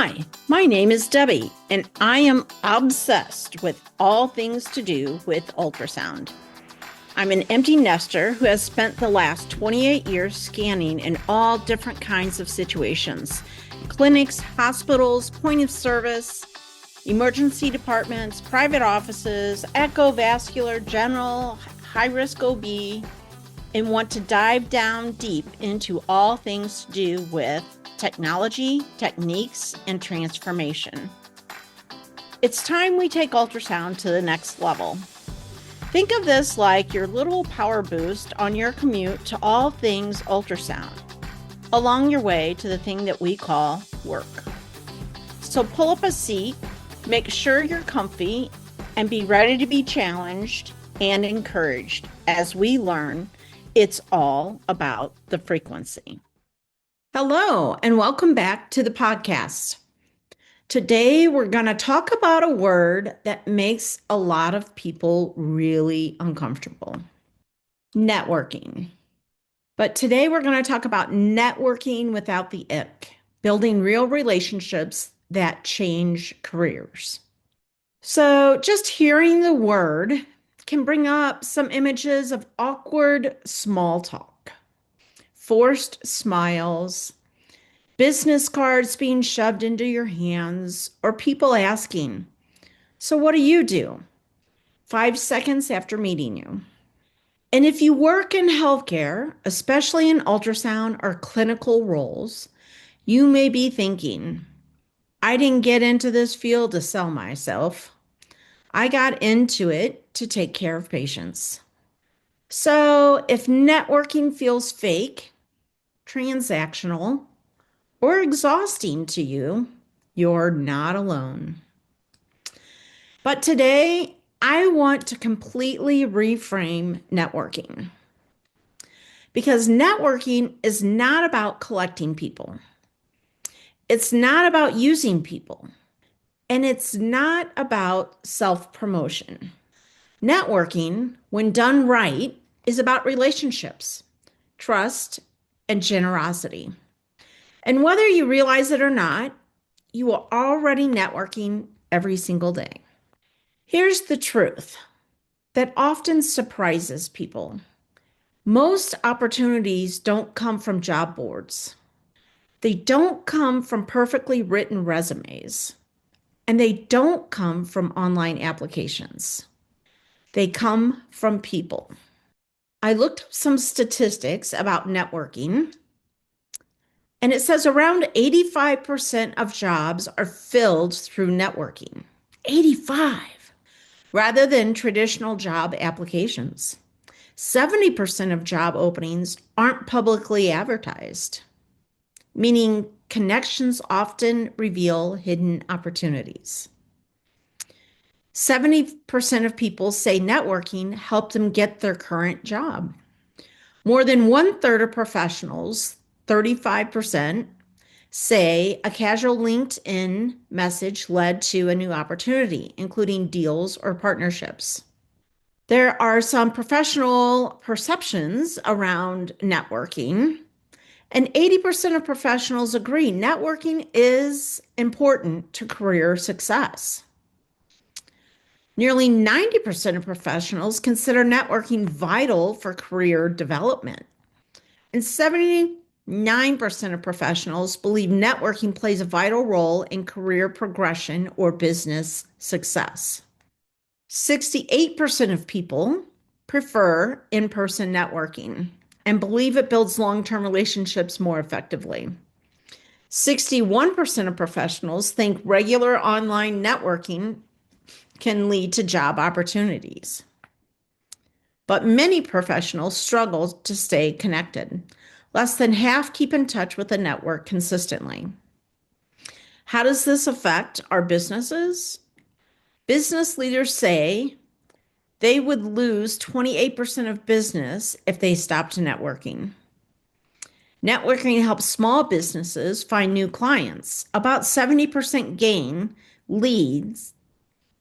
Hi, my name is Debbie, and I am obsessed with all things to do with ultrasound. I'm an empty nester who has spent the last 28 years scanning in all different kinds of situations: clinics, hospitals, point of service, emergency departments, private offices, echovascular, general, high-risk OB, and want to dive down deep into all things to do with technology, techniques, and transformation. It's time we take ultrasound to the next level. Think of this like your little power boost on your commute to all things ultrasound, along your way to the thing that we call work. So pull up a seat, make sure you're comfy, and be ready to be challenged and encouraged as we learn it's all about the frequency. Hello, and welcome back to the podcast. Today, we're going to talk about a word that makes a lot of people really uncomfortable: networking. But today, we're going to talk about networking without the ick, building real relationships that change careers. So, just hearing the word can bring up some images of awkward small talk, forced smiles, business cards being shoved into your hands, or people asking, "So what do you do?" 5 seconds after meeting you. And if you work in healthcare, especially in ultrasound or clinical roles, you may be thinking, "I didn't get into this field to sell myself. I got into it to take care of patients." So if networking feels fake, transactional, or exhausting to you, you're not alone. But today, I want to completely reframe networking. Because networking is not about collecting people. It's not about using people. And it's not about self-promotion. Networking, when done right, is about relationships, trust, and generosity. And whether you realize it or not, you are already networking every single day. Here's the truth that often surprises people. Most opportunities don't come from job boards. They don't come from perfectly written resumes. And they don't come from online applications. They come from people. I looked up some statistics about networking, and it says around 85% of jobs are filled through networking. 85, rather than traditional job applications. 70% of job openings aren't publicly advertised, meaning connections often reveal hidden opportunities. 70% of people say networking helped them get their current job. More than 1/3 of professionals, 35%, say a casual LinkedIn message led to a new opportunity, including deals or partnerships. There are some professional perceptions around networking, and 80% of professionals agree networking is important to career success. Nearly 90% of professionals consider networking vital for career development. And 79% of professionals believe networking plays a vital role in career progression or business success. 68% of people prefer in-person networking and believe it builds long-term relationships more effectively. 61% of professionals think regular online networking can lead to job opportunities. But many professionals struggle to stay connected. Less than half keep in touch with a network consistently. How does this affect our businesses? Business leaders say they would lose 28% of business if they stopped networking. Networking helps small businesses find new clients. About 70% gain leads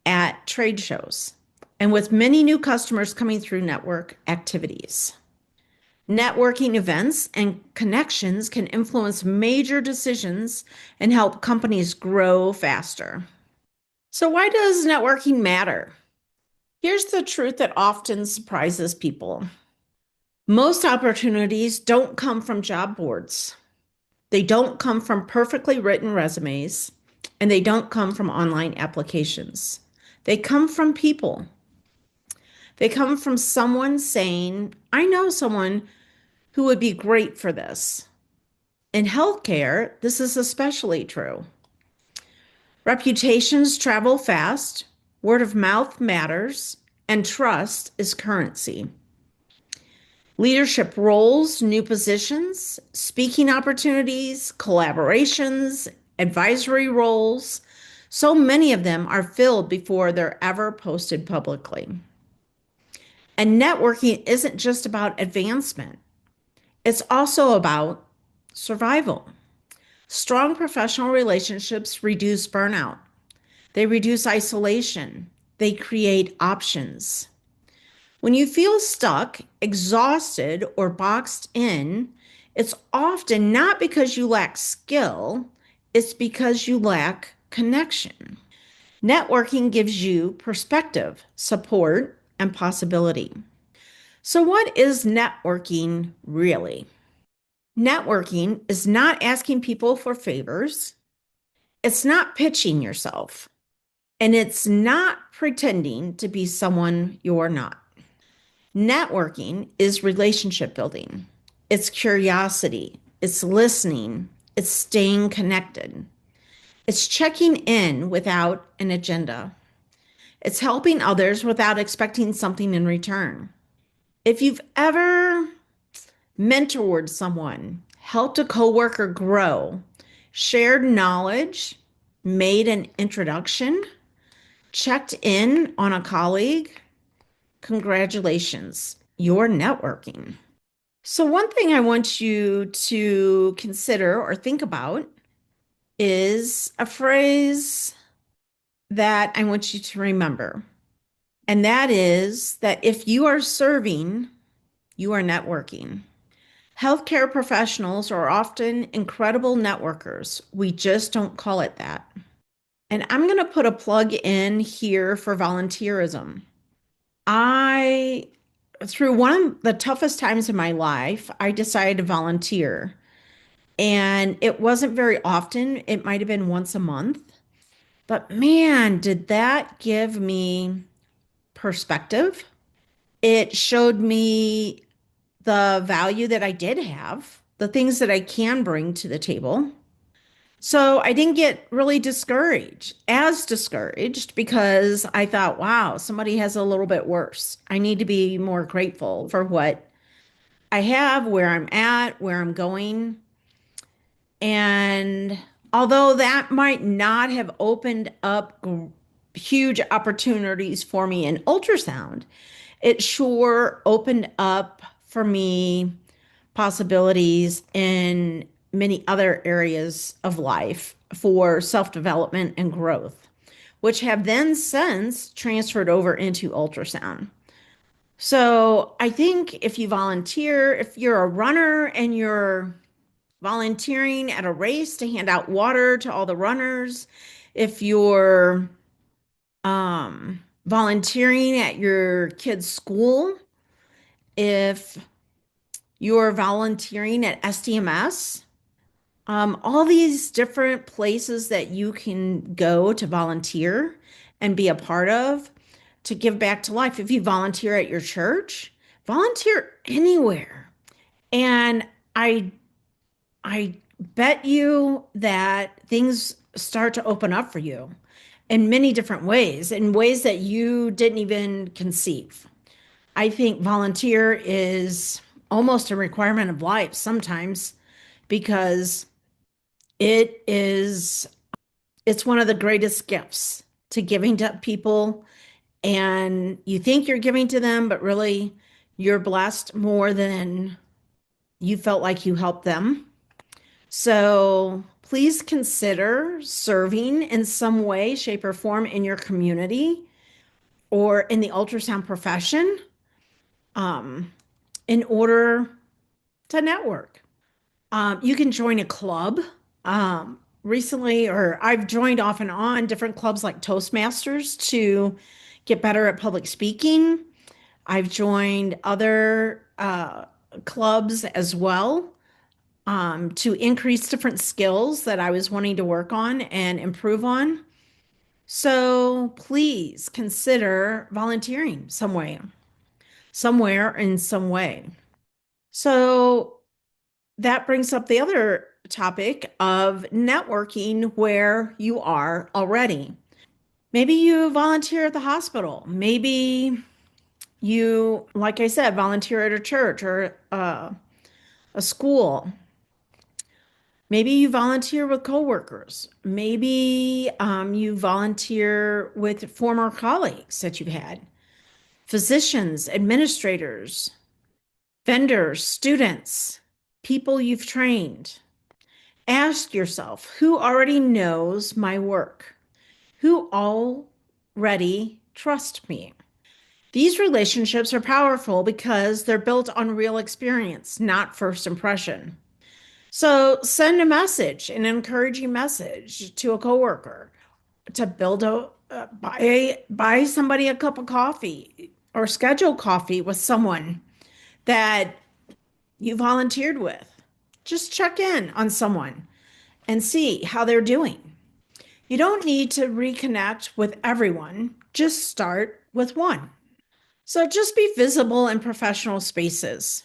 at trade shows, and with many new customers coming through network activities. Networking events and connections can influence major decisions and help companies grow faster. So, why does networking matter? Here's the truth that often surprises people. Most opportunities don't come from job boards. They don't come from perfectly written resumes, and they don't come from online applications. They come from people. They come from someone saying, I know someone who would be great for this. In healthcare, this is especially true. Reputations travel fast, word of mouth matters, and trust is currency. Leadership roles, new positions, speaking opportunities, collaborations, advisory roles, so many of them are filled before they're ever posted publicly. And networking isn't just about advancement, it's also about survival. Strong professional relationships reduce burnout, they reduce isolation, they create options. When you feel stuck, exhausted, or boxed in, it's often not because you lack skill, it's because you lack connection. Networking gives you perspective, support, and possibility. So, what is networking really? Networking is not asking people for favors, it's not pitching yourself, and it's not pretending to be someone you're not. Networking is relationship building, it's curiosity, it's listening, it's staying connected, it's checking in without an agenda, it's helping others without expecting something in return. If you've ever mentored someone, helped a coworker grow, shared knowledge, made an introduction, checked in on a colleague, congratulations, you're networking. So, one thing I want you to consider or think about is a phrase that I want you to remember. And that is that if you are serving, you are networking. Healthcare professionals are often incredible networkers. We just don't call it that. And I'm going to put a plug in here for volunteerism. I, through one of the toughest times in my life, I decided to volunteer. And it wasn't very often, it might have been once a month. But man, did that give me perspective. It showed me the value that I did have, the things that I can bring to the table. So I didn't get really discouraged because I thought, wow, somebody has a little bit worse. I need to be more grateful for what I have, where I'm at, where I'm going. And although that might not have opened up huge opportunities for me in ultrasound, it sure opened up for me possibilities in many other areas of life for self development and growth, which have then since transferred over into ultrasound. So I think if you volunteer, if you're a runner and you're volunteering at a race to hand out water to all the runners, if you're volunteering at your kid's school, if you're volunteering at SDMS, all these different places that you can go to volunteer and be a part of to give back to life. If you volunteer at your church, volunteer anywhere. And I bet you that things start to open up for you in many different ways, in ways that you didn't even conceive. I think volunteer is almost a requirement of life sometimes because it is it's one of the greatest gifts to giving to people, and you think you're giving to them, but really you're blessed more than you felt like you helped them. So please consider serving in some way, shape, or form in your community or in the ultrasound profession, in order to network. You can join a club. Recently, or I've joined off and on different clubs like Toastmasters to get better at public speaking. I've joined other clubs as well to increase different skills that I was wanting to work on and improve on. So please consider volunteering some way, somewhere in some way. So that brings up the other topic of networking where you are already. Maybe you volunteer at the hospital. Maybe you, like I said, volunteer at a church or a school. Maybe you volunteer with coworkers. Maybe you volunteer with former colleagues that you've had, physicians, administrators, vendors, students, people you've trained. Ask yourself, who already knows my work? Who already trusts me? These relationships are powerful because they're built on real experience, not first impression. So send a message, an encouraging message to a coworker to build buy somebody a cup of coffee or schedule coffee with someone that you volunteered with. Just check in on someone and see how they're doing. You don't need to reconnect with everyone, just start with one. So just be visible in professional spaces.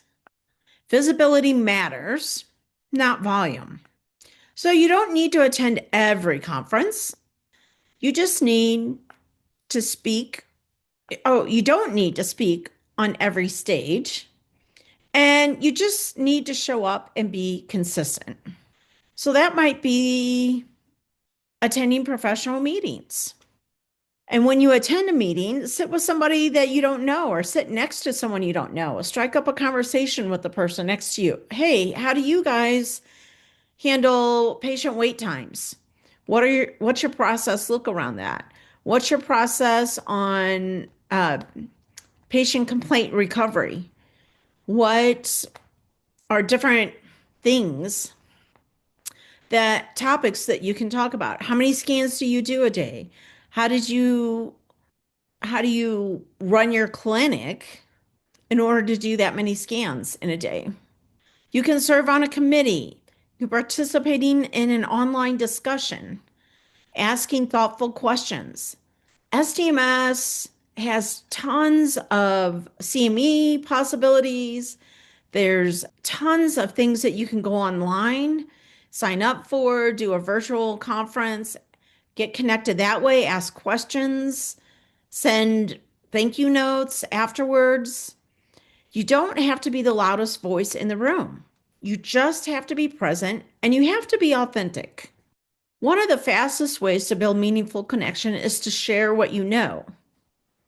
Visibility matters, not volume. So you don't need to attend every conference. You just need to speak. Oh, you don't need to speak on every stage. And you just need to show up and be consistent. So that might be attending professional meetings. And when you attend a meeting, sit with somebody that you don't know or sit next to someone you don't know. Strike up a conversation with the person next to you. Hey, how do you guys handle patient wait times? What's your process look around that? What's your process on patient complaint recovery? What are different things that topics that you can talk about? How many scans do you do a day? How did you how do you run your clinic in order to do that many scans in a day? You can serve on a committee. You're participating in an online discussion, asking thoughtful questions. SDMS has tons of CME possibilities. There's tons of things that you can go online, sign up for, do a virtual conference, get connected that way, ask questions, send thank you notes afterwards. You don't have to be the loudest voice in the room. You just have to be present and you have to be authentic. One of the fastest ways to build meaningful connection is to share what you know.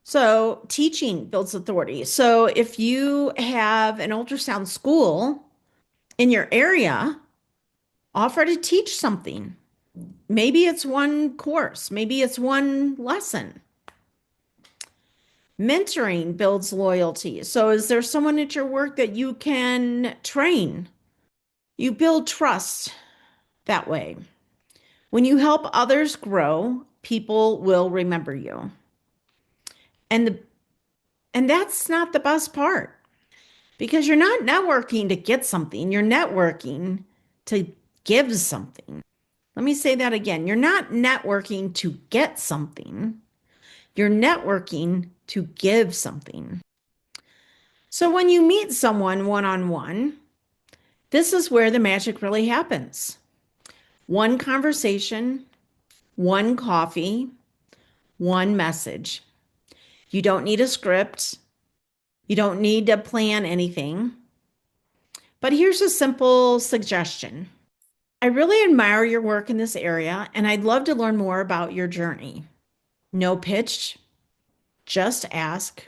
So, teaching builds authority. So, if you have an ultrasound school in your area, offer to teach something. Maybe it's one course, maybe it's one lesson. Mentoring builds loyalty. So, is there someone at your work that you can train? You build trust that way. When you help others grow, people will remember you. And the and that's not the best part because you're not networking to get something, you're networking to give something. Let me say that again. You're not networking to get something. You're networking to give something. So when you meet someone one-on-one, this is where the magic really happens. One conversation, one coffee, one message. You don't need a script. You don't need to plan anything. But here's a simple suggestion. I really admire your work in this area, and I'd love to learn more about your journey. No pitch, just ask,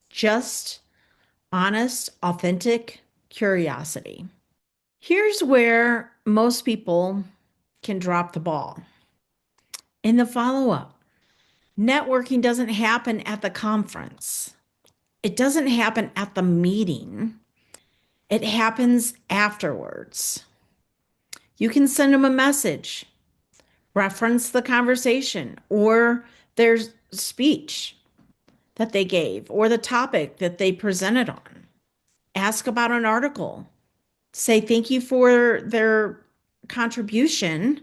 just honest, authentic curiosity. Here's where most people can drop the ball. In the follow up, networking doesn't happen at the conference, it doesn't happen at the meeting. It happens afterwards. You can send them a message, reference the conversation or their speech that they gave or the topic that they presented on. Ask about an article. Say thank you for their contribution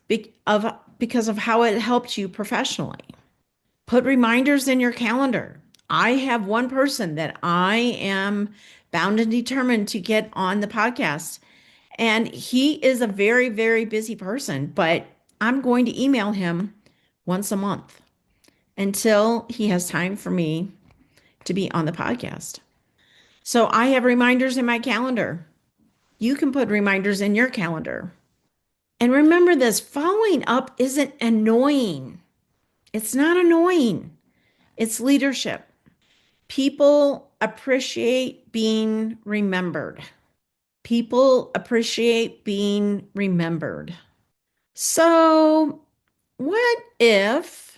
because of how it helped you professionally. Put reminders in your calendar. I have one person that I am bound and determined to get on the podcast. And he is a very, very busy person, but I'm going to email him once a month until he has time for me to be on the podcast. So I have reminders in my calendar. You can put reminders in your calendar. And remember this, following up isn't annoying. It's not annoying. It's leadership. People appreciate being remembered. People appreciate being remembered. So, what if,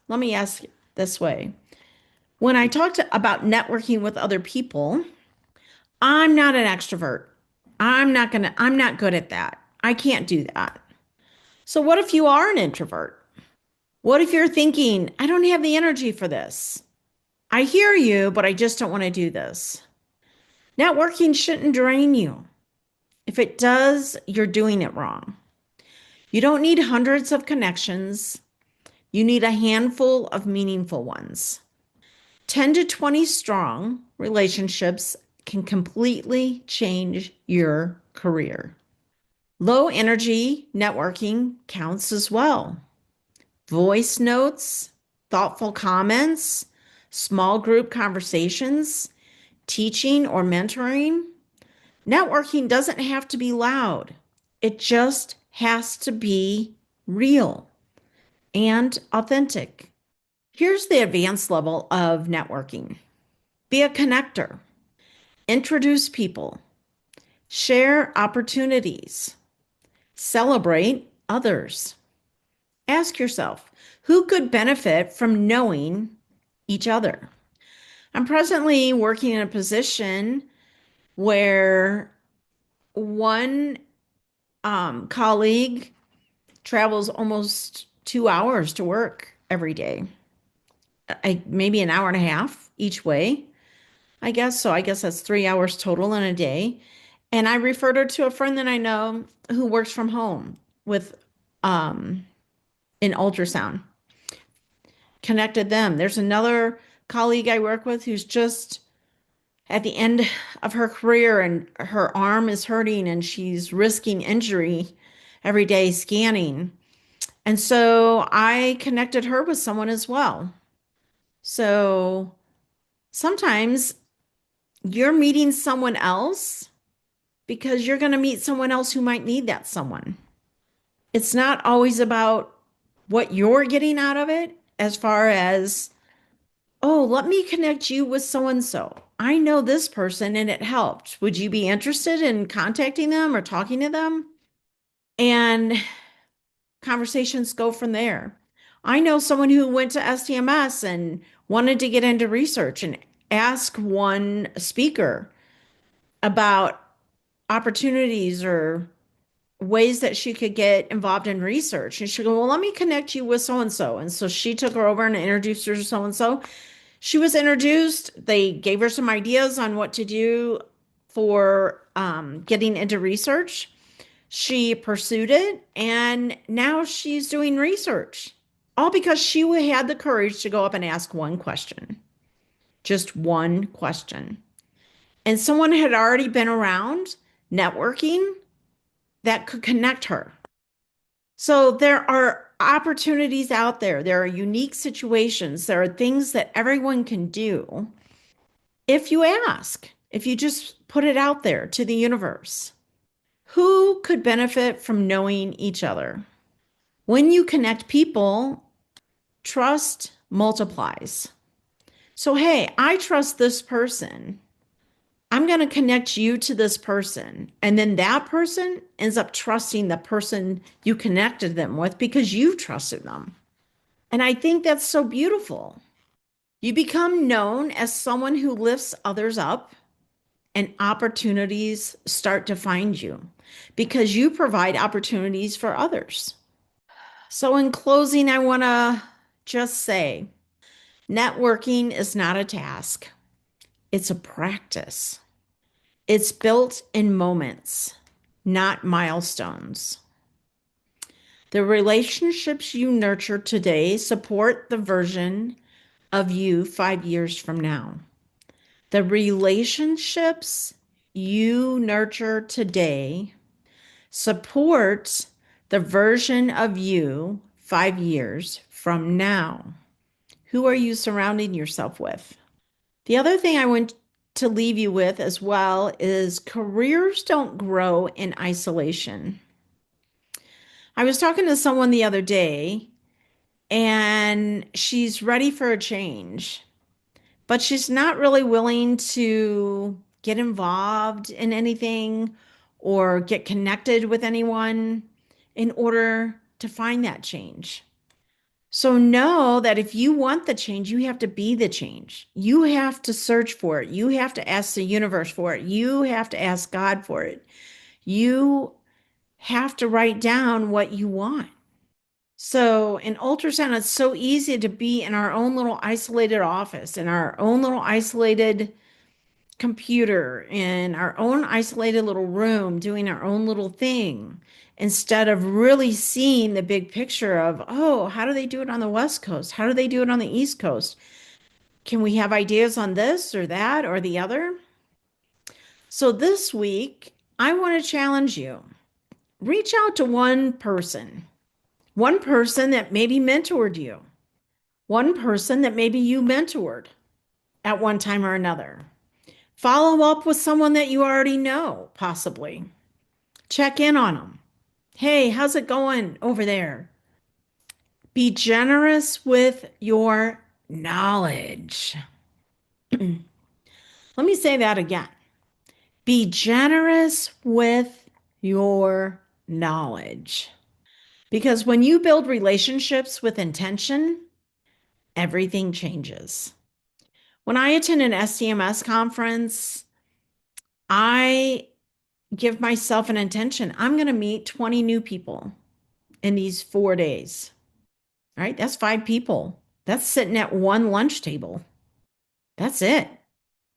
let me ask it this way. When I about networking with other people, I'm not an extrovert. I'm not good at that. I can't do that. So, what if you are an introvert? What if you're thinking, I don't have the energy for this? I hear you, but I just don't want to do this. Networking shouldn't drain you. If it does, you're doing it wrong. You don't need hundreds of connections. You need a handful of meaningful ones. 10 to 20 strong relationships can completely change your career. Low energy networking counts as well. Voice notes, thoughtful comments, small group conversations, teaching or mentoring. Networking doesn't have to be loud. It just has to be real and authentic. Here's the advanced level of networking. Be a connector. Introduce people. Share opportunities. Celebrate others. Ask yourself, who could benefit from knowing each other? I'm presently working in a position where one colleague travels almost 2 hours to work every day. Maybe an hour and a half each way, I guess. So I guess that's 3 hours total in a day. And I referred her to a friend that I know who works from home with in ultrasound. Connected them. There's another colleague I work with who's just at the end of her career and her arm is hurting and she's risking injury every day scanning. And so I connected her with someone as well. So sometimes you're meeting someone else because you're going to meet someone else who might need that someone. It's not always about what you're getting out of it as far as, oh, let me connect you with so and so. I know this person and it helped. Would you be interested in contacting them or talking to them? And conversations go from there. I know someone who went to STMS and wanted to get into research and ask one speaker about opportunities or ways that she could get involved in research. And she go, well, let me connect you with so and so. And so she took her over and introduced her to so and so. She was introduced. They gave her some ideas on what to do for getting into research. She pursued it, and now she's doing research, all because she had the courage to go up and ask one question, just one question. And someone had already been around networking that could connect her. So there are opportunities out there. There are unique situations. There are things that everyone can do if you ask, if you just put it out there to the universe. Who could benefit from knowing each other? When you connect people, trust multiplies. So, hey, I trust this person. I'm going to connect you to this person. And then that person ends up trusting the person you connected them with because you trusted them. And I think that's so beautiful. You become known as someone who lifts others up and opportunities start to find you because you provide opportunities for others. So, in closing, I want to just say networking is not a task, it's a practice. It's built in moments, not milestones. The relationships you nurture today support the version of you 5 years from now. The relationships you nurture today support the version of you 5 years from now. Who are you surrounding yourself with? The other thing I want to leave you with as well is careers don't grow in isolation. I was talking to someone the other day and she's ready for a change, but she's not really willing to get involved in anything or get connected with anyone in order to find that change. So know that if you want the change, you have to be the change. You have to search for it. You have to ask the universe for it. You have to ask God for it. You have to write down what you want. So in ultrasound, it's so easy to be in our own little isolated office, in our own little isolated computer, in our own isolated little room, doing our own little thing, instead of really seeing the big picture of, oh, how do they do it on the West Coast? How do they do it on the East Coast? Can we have ideas on this or that or the other? So this week, I want to challenge you. Reach out to one person that maybe mentored you, one person that maybe you mentored at one time or another. Follow up with someone that you already know, possibly. Check in on them. Hey, how's it going over there? Be generous with your knowledge. Let me say that again. Be generous with your knowledge. Because when you build relationships with intention, everything changes. When I attend an SDMS conference, I give myself an intention. I'm going to meet 20 new people in these 4 days. All right, that's 5 people. That's sitting at one lunch table. That's it.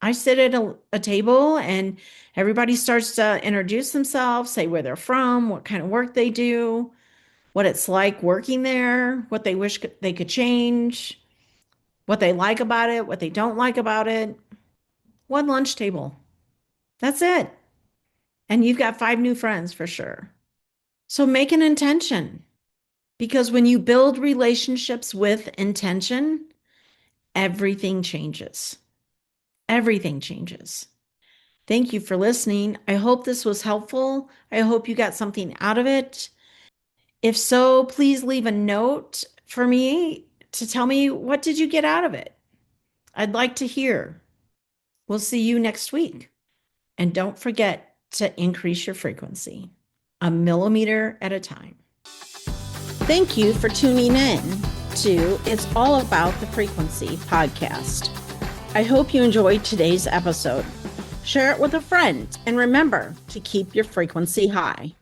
I sit at a table and everybody starts to introduce themselves, say where they're from, what kind of work they do, what it's like working there, what they wish they could change, what they like about it, what they don't like about it. One lunch table. That's it. And you've got 5 new friends for sure. So make an intention because when you build relationships with intention, everything changes. Everything changes. Thank you for listening. I hope this was helpful. I hope you got something out of it. If so, please leave a note for me to tell me what did you get out of it. I'd like to hear. We'll see you next week. And don't forget to increase your frequency, a millimeter at a time. Thank you for tuning in to It's All About the Frequency podcast. I hope you enjoyed today's episode. Share it with a friend and remember to keep your frequency high.